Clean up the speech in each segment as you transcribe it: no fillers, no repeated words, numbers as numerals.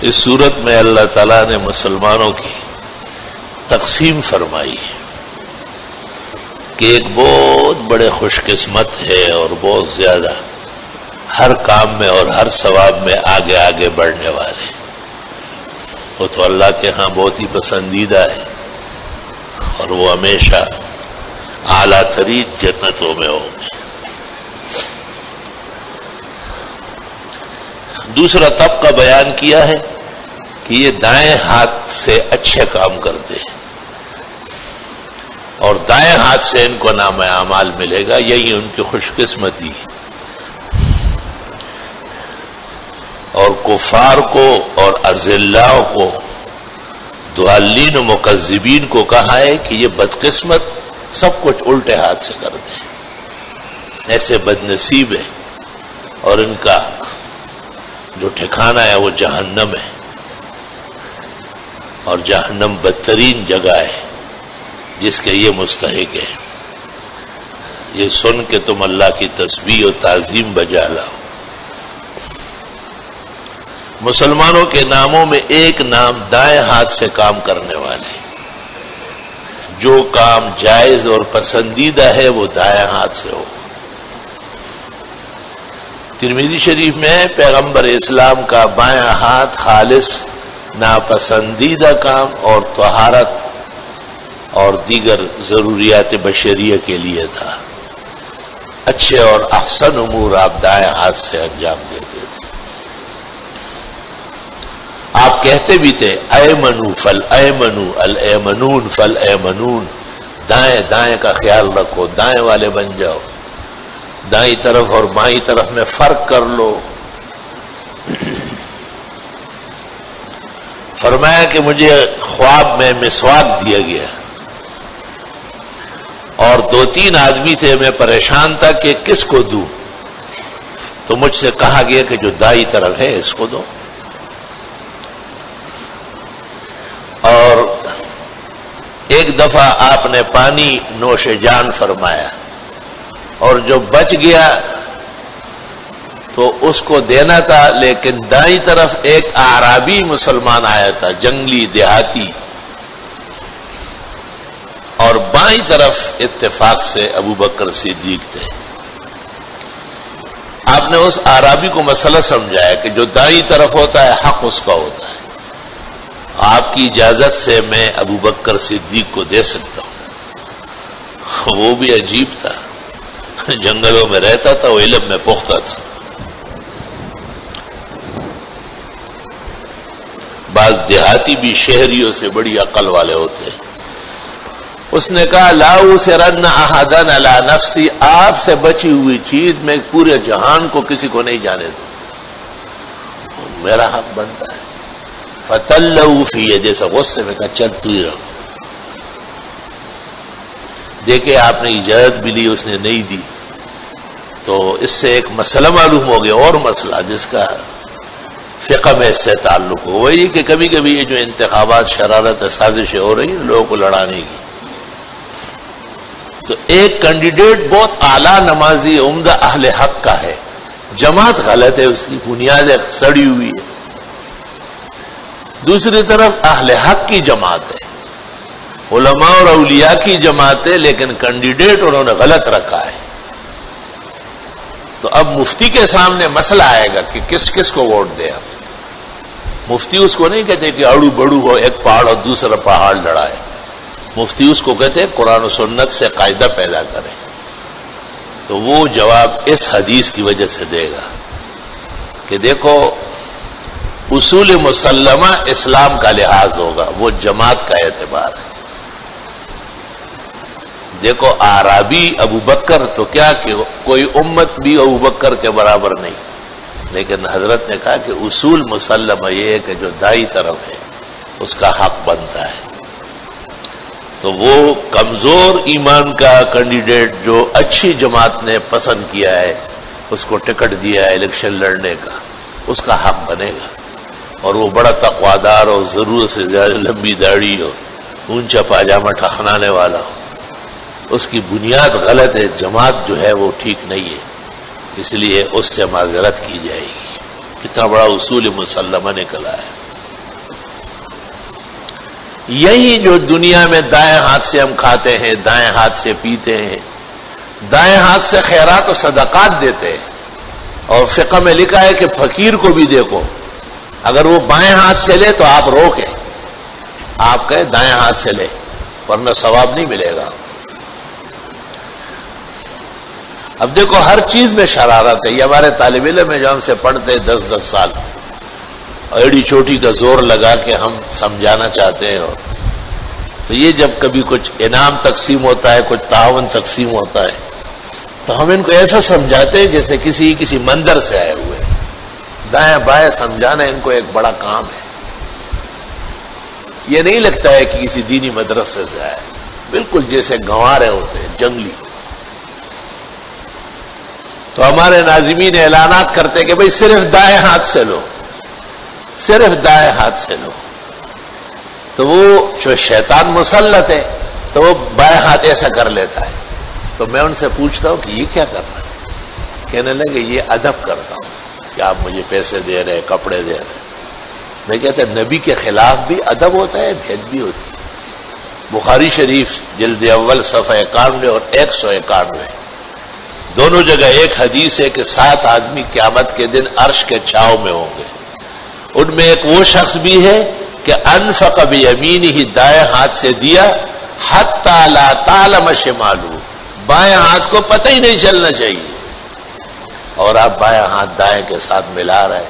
اس صورت میں اللہ تعالیٰ نے مسلمانوں کی تقسیم فرمائی کہ ایک بہت بڑے خوش قسمت ہے اور بہت زیادہ ہر کام میں اور ہر ثواب میں آگے آگے بڑھنے والے، وہ تو اللہ کے ہاں بہت ہی پسندیدہ ہے اور وہ ہمیشہ اعلیٰ ترین جنتوں میں ہوں گے۔ دوسرا طبقہ بیان کیا ہے کہ یہ دائیں ہاتھ سے اچھے کام کرتے ہیں اور دائیں ہاتھ سے ان کو نام اعمال ملے گا، یہی ان کی خوش قسمتی ہے۔ اور کفار کو اور اذلاء کو، ضالین و مکذبین کو کہا ہے کہ یہ بدقسمت سب کچھ الٹے ہاتھ سے کرتے ہیں، ایسے بد نصیب ہے اور ان کا جو ٹھکانہ ہے وہ جہنم ہے، اور جہنم بدترین جگہ ہے جس کے یہ مستحق ہے۔ یہ سن کے تم اللہ کی تسبیح و تعظیم بجا لاؤ۔ مسلمانوں کے ناموں میں ایک نام دائیں ہاتھ سے کام کرنے والے، جو کام جائز اور پسندیدہ ہے وہ دائیں ہاتھ سے ہو۔ ترمذی شریف میں پیغمبر اسلام کا بائیں ہاتھ خالص ناپسندیدہ کام اور طہارت اور دیگر ضروریات بشریہ کے لیے تھا۔ اچھے اور احسن امور آپ دائیں ہاتھ سے انجام دیتے تھے۔ آپ کہتے بھی تھے ایمنو فل ایمنو الایمنون فل ایمنون، دائیں دائیں کا خیال رکھو، دائیں والے بن جاؤ، دائیں طرف اور بائیں طرف میں فرق کر لو۔ فرمایا کہ مجھے خواب میں مسواک دیا گیا اور 2-3 آدمی تھے، میں پریشان تھا کہ کس کو دوں، تو مجھ سے کہا گیا کہ جو دائیں طرف ہے اس کو دو۔ اور ایک دفعہ آپ نے پانی نوش جان فرمایا اور جو بچ گیا تو اس کو دینا تھا، لیکن دائیں طرف ایک اعرابی مسلمان آیا تھا، جنگلی دیہاتی، اور بائیں طرف اتفاق سے ابو بکر صدیق تھے۔ آپ نے اس اعرابی کو مسئلہ سمجھایا کہ جو دائیں طرف ہوتا ہے حق اس کا ہوتا ہے، آپ کی اجازت سے میں ابو بکر صدیق کو دے سکتا ہوں۔ وہ بھی عجیب تھا، جنگلوں میں رہتا تھا، وہ علم میں پختہ تھا۔ بعض دیہاتی بھی شہریوں سے بڑی عقل والے ہوتے ہیں۔ اس نے کہا لا اسرن احدا علی نفسی، آپ سے بچی ہوئی چیز میں پورے جہان کو کسی کو نہیں جانے دوں، میرا حق بنتا ہے۔ فَتَلَّهُ فِي يَدِهِ، جیسا غصے میں کہا چل تو ہی رہو۔ دیکھے آپ نے اجازت بھی لی، اس نے نہیں دی، تو اس سے ایک مسئلہ معلوم ہو گیا، اور مسئلہ جس کا فقہ میں اس سے تعلق ہو، وہی کہ کبھی کبھی یہ جو انتخابات شرارت سازشیں ہو رہی ہیں لوگوں کو لڑانے کی، تو ایک کینڈیڈیٹ بہت اعلیٰ نمازی عمدہ اہل حق کا ہے، جماعت غلط ہے، اس کی بنیاد سڑی ہوئی ہے، دوسری طرف اہل حق کی جماعت ہے، علماء اور اولیاء کی جماعت ہے، لیکن کینڈیڈیٹ انہوں نے غلط رکھا ہے۔ تو اب مفتی کے سامنے مسئلہ آئے گا کہ کس کس کو ووٹ دے۔ اب مفتی اس کو نہیں کہتے کہ اڑو بڑو ہو، ایک پہاڑ اور دوسرا پہاڑ لڑائے، مفتی اس کو کہتے ہیں قرآن و سنت سے قاعدہ پیدا کرے۔ تو وہ جواب اس حدیث کی وجہ سے دے گا کہ دیکھو اصول مسلمہ اسلام کا لحاظ ہوگا، وہ جماعت کا اعتبار ہے۔ دیکھو اعرابی ابو بکر تو کیا کہ کوئی امت بھی ابو بکر کے برابر نہیں، لیکن حضرت نے کہا کہ اصول مسلمہ یہ ہے کہ جو دائیں طرف ہے اس کا حق بنتا ہے۔ تو وہ کمزور ایمان کا کینڈیڈیٹ جو اچھی جماعت نے پسند کیا ہے، اس کو ٹکٹ دیا ہے الیکشن لڑنے کا، اس کا حق بنے گا، اور وہ بڑا تقوادار اور ضرورت سے زیادہ لمبی داڑھی اور اونچا پاجامہ ٹھکانے والا ہو، اس کی بنیاد غلط ہے، جماعت جو ہے وہ ٹھیک نہیں ہے، اس لیے اس سے معذرت کی جائے گی۔ کتنا بڑا اصول مسلمہ نکلا ہے۔ یہی جو دنیا میں دائیں ہاتھ سے ہم کھاتے ہیں، دائیں ہاتھ سے پیتے ہیں، دائیں ہاتھ سے خیرات و صدقات دیتے ہیں، اور فقہ میں لکھا ہے کہ فقیر کو بھی دیکھو، اگر وہ بائیں ہاتھ سے لے تو آپ روکیں، آپ کہیں دائیں ہاتھ سے لے، ورنہ ثواب نہیں ملے گا۔ اب دیکھو ہر چیز میں شرارت ہے۔ یہ ہمارے طالب علم میں جو ہم سے پڑھتے ہیں 10 سال، ایڑی چوٹی کا زور لگا کے ہم سمجھانا چاہتے ہیں، تو یہ جب کبھی کچھ انعام تقسیم ہوتا ہے، کچھ تعاون تقسیم ہوتا ہے، تو ہم ان کو ایسا سمجھاتے ہیں جیسے کسی مندر سے آئے ہوئے۔ دائیں بائیں سمجھانا ان کو ایک بڑا کام ہے۔ یہ نہیں لگتا ہے کہ کسی دینی مدرسے سے آئے، بالکل جیسے گنوارے ہوتے ہیں، جنگلی۔ تو ہمارے ناظمین اعلانات کرتے کہ بھئی صرف دائیں ہاتھ سے لو، صرف دائیں ہاتھ سے لو۔ تو وہ جو شیطان مسلط ہے تو وہ بائیں ہاتھ ایسا کر لیتا ہے، تو میں ان سے پوچھتا ہوں کہ یہ کیا کر رہا ہے؟ کہنے لگے یہ ادب کرتا ہوں کہ آپ مجھے پیسے دے رہے، کپڑے دے رہے۔ میں کہتا ہے نبی کے خلاف بھی ادب ہوتا ہے، بھید بھی ہوتی ہے۔ بخاری شریف جلد اول صفحہ 91 اور 191 دونوں جگہ ایک حدیث ہے کہ 7 آدمی قیامت کے دن عرش کے چھاؤں میں ہوں گے۔ ان میں ایک وہ شخص بھی ہے کہ انفق بیمینہ، دائیں ہاتھ سے دیا، حتی لا تعلم شمالہ، بائیں ہاتھ کو پتہ ہی نہیں چلنا چاہیے، اور آپ بائیں ہاتھ دائیں کے ساتھ ملا رہے۔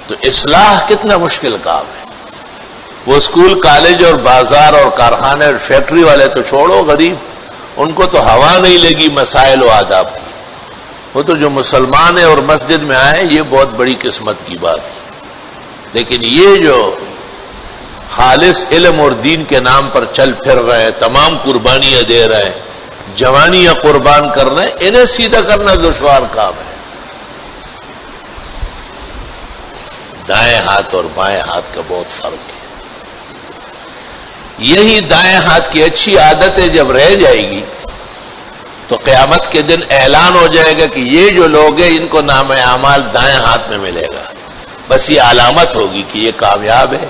تو اصلاح کتنا مشکل کام ہے۔ وہ اسکول، کالج اور بازار اور کارخانے اور فیکٹری والے تو چھوڑو، غریب، ان کو تو ہوا نہیں لگی مسائل و آداب کی۔ وہ تو جو مسلمان ہیں اور مسجد میں آئے، یہ بہت بڑی قسمت کی بات ہے۔ لیکن یہ جو خالص علم اور دین کے نام پر چل پھر رہے ہیں، تمام قربانیاں دے رہے ہیں، جوانیاں قربان کر رہے ہیں، انہیں سیدھا کرنا دشوار کام ہے۔ دائیں ہاتھ اور بائیں ہاتھ کا بہت فرق ہے۔ یہی دائیں ہاتھ کی اچھی عادتیں جب رہ جائے گی تو قیامت کے دن اعلان ہو جائے گا کہ یہ جو لوگ ہیں ان کو نام اعمال دائیں ہاتھ میں ملے گا۔ بس یہ علامت ہوگی کہ یہ کامیاب ہے،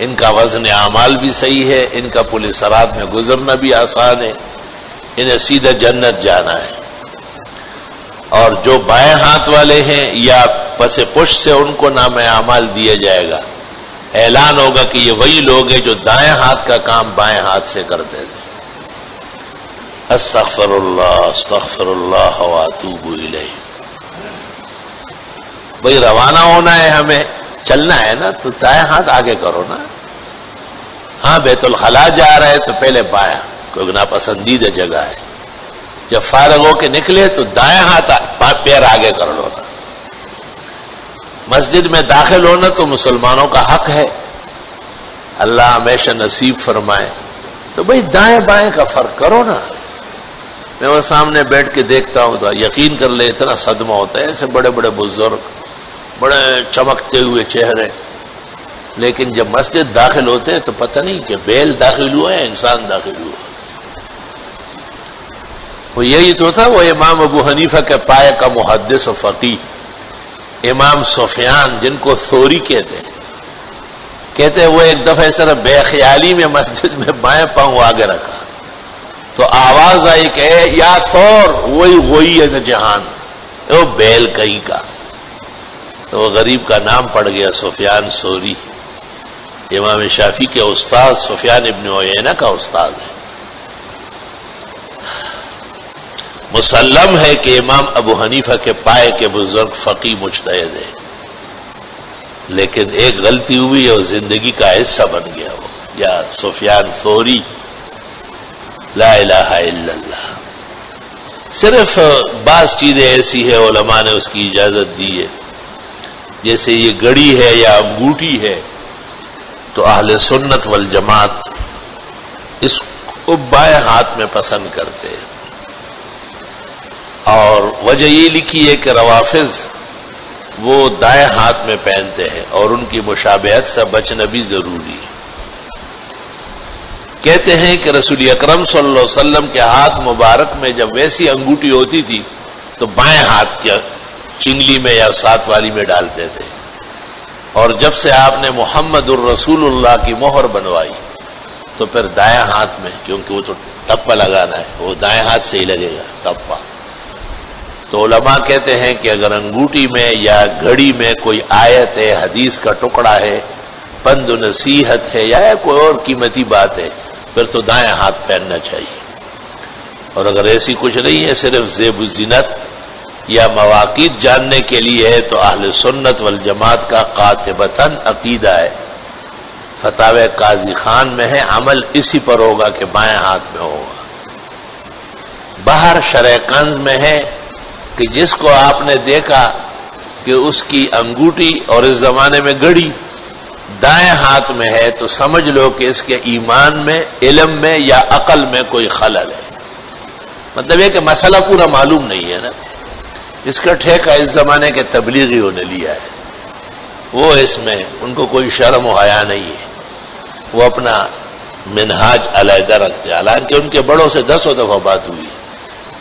ان کا وزن اعمال بھی صحیح ہے، ان کا پولیس سرات میں گزرنا بھی آسان ہے، انہیں سیدھا جنت جانا ہے۔ اور جو بائیں ہاتھ والے ہیں یا پس پشت سے ان کو نام اعمال دیا جائے گا، اعلان ہوگا کہ یہ وہی لوگ ہیں جو دائیں ہاتھ کا کام بائیں ہاتھ سے کرتے تھے۔ استغفر اللہ واتوب الیہ۔ بھئی روانہ ہونا ہے، ہمیں چلنا ہے نا، تو دائیں ہاتھ آگے کرو نا۔ ہاں بیت الخلاء جا رہے ہیں تو پہلے بائیں، کوئی ناپسندیدہ جگہ ہے، جب فارغ ہو کے نکلے تو دائیں ہاتھ پیر آگے کر لو نا۔ مسجد میں داخل ہونا تو مسلمانوں کا حق ہے، اللہ ہمیشہ نصیب فرمائے، تو بھئی دائیں بائیں کا فرق کرو نا۔ میں وہ سامنے بیٹھ کے دیکھتا ہوں تو یقین کر لے اتنا صدمہ ہوتا ہے، ایسے بڑے بڑے بزرگ، بڑے چمکتے ہوئے چہرے، لیکن جب مسجد داخل ہوتے ہیں تو پتہ نہیں کہ بیل داخل ہوا ہے، انسان داخل ہوا۔ وہ یہی تو تھا، وہ امام ابو حنیفہ کے پائے کا محدث و فقیہ امام سفیان، جن کو ثوری کہتے ہیں وہ ایک دفعہ اس طرح بے خیالی میں مسجد میں بائیں پاؤں آگے رکھا تو آواز آئی کہ یا ثور، وہی ہے جہان، وہ بیل کہیں کا۔ تو وہ غریب کا نام پڑ گیا سفیان ثوری، امام شافعی کے استاد، سفیان ابن عیینہ کا استاد ہے۔ مسلم ہے کہ امام ابو حنیفہ کے پائے کے بزرگ فقیہ مجتہد ہے، لیکن ایک غلطی ہوئی اور زندگی کا حصہ بن گیا وہ، یا سفیان ثوری، لا الہ الا اللہ۔ صرف بعض چیزیں ایسی ہے علماء نے اس کی اجازت دی ہے، جیسے یہ گڑی ہے یا انگوٹھی ہے، تو اہل سنت والجماعت اس کو بائیں ہاتھ میں پسند کرتے ہیں، اور وجہ یہ لکھی ہے کہ روافض وہ دائیں ہاتھ میں پہنتے ہیں اور ان کی مشابہت سے بچنا بھی ضروری ہے۔ کہتے ہیں کہ رسول اکرم صلی اللہ علیہ وسلم کے ہاتھ مبارک میں جب ویسی انگوٹھی ہوتی تھی تو بائیں ہاتھ کی چنگلی میں یا ساتھ والی میں ڈالتے تھے، اور جب سے آپ نے محمد الرسول اللہ کی مہر بنوائی تو پھر دائیں ہاتھ میں، کیونکہ وہ تو ٹپا لگانا ہے، وہ دائیں ہاتھ سے ہی لگے گا ٹپا. تو علماء کہتے ہیں کہ اگر انگوٹھی میں یا گھڑی میں کوئی آیت ہے، حدیث کا ٹکڑا ہے، پند و نصیحت ہے یا کوئی اور قیمتی بات ہے، پھر تو دائیں ہاتھ پہننا چاہیے. اور اگر ایسی کچھ نہیں ہے، صرف زیب و زینت یا مواقیت جاننے کے لیے ہے، تو اہل سنت والجماعت کا قاطبتاً عقیدہ ہے، فتاوی قاضی خان میں ہے، عمل اسی پر ہوگا کہ بائیں ہاتھ میں ہوگا. باہر شرع کنز میں ہے کہ جس کو آپ نے دیکھا کہ اس کی انگوٹھی اور اس زمانے میں گھڑی دائیں ہاتھ میں ہے، تو سمجھ لو کہ اس کے ایمان میں، علم میں یا عقل میں کوئی خلل ہے. مطلب یہ کہ مسئلہ پورا معلوم نہیں ہے نا. اس کا ٹھیکہ اس زمانے کے تبلیغیوں نے لیا ہے، وہ اس میں ان کو کوئی شرم و حیا نہیں ہے، وہ اپنا منہاج علیحدہ رکھتے ہیں. حالانکہ ان کے بڑوں سے 10 دفعہ بات ہوئی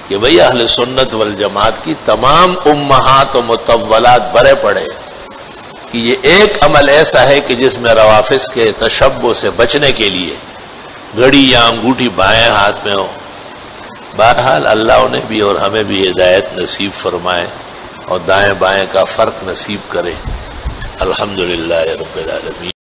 کہ بھئی اہل سنت والجماعت کی تمام امہات و متولات برے پڑے کہ یہ ایک عمل ایسا ہے کہ جس میں روافظ کے تشبہ سے بچنے کے لیے گھڑی یا انگوٹھی بائیں ہاتھ میں ہو. بہرحال اللہ انہیں بھی اور ہمیں بھی ہدایت نصیب فرمائے اور دائیں بائیں کا فرق نصیب کرے. الحمدللہ رب العالمین.